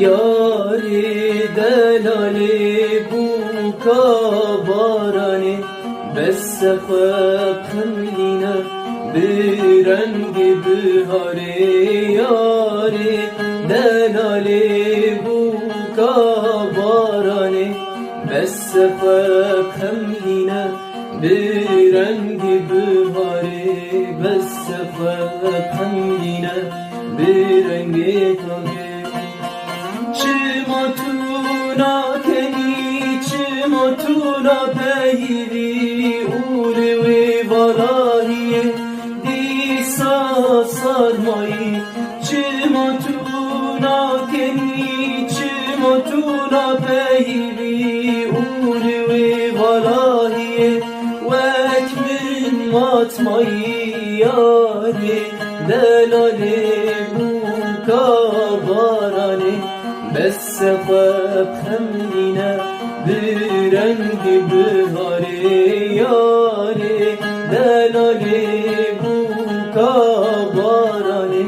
Yari delali bu kabarani Besseqaqın yine bir rengi bihari Yari delali bu kabarani Besseqaqın yine bir rengi bihari Besseqaqın yine bir rengi tabi Çımatuna keni çımatuna peyri Ulevi valahiye disa sarmayı Çımatuna keni çımatuna peyri Ulevi valahiye Vekmin matmayı yari delali bu kabarani Besseqaqın yine bir rengi bihari Yari delali bu kabarani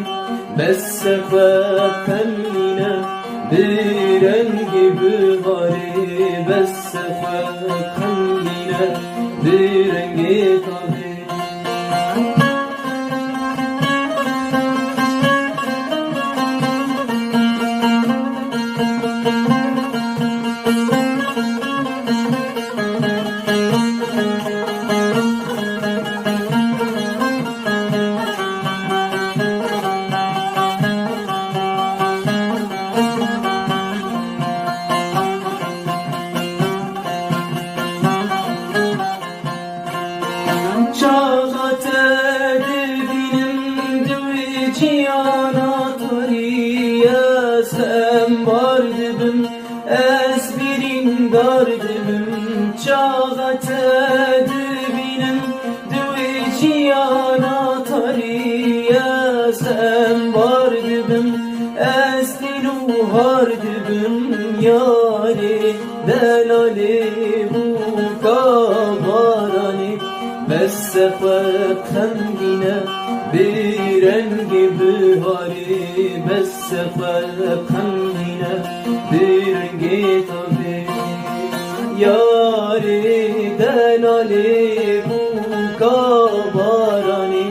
Besseqaqın yine bir rengi bihari Besseqaqın yine bir rengi tabi Çağat edibinin dvi ciyana tariye Sen bardibim esbirin dardibim Çağat edibinin dvi ciyana tariye Sen bardibim esdinu hardibim Yari delali bu kabarani Besseqaqın yine bir rengi bihari Besseqaqın yine bir rengi tabi Yari delali bu kabarani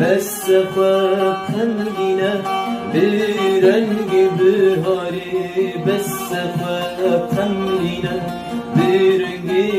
Besseqaqın yine bir rengi bihari Besseqaqın yine bir rengi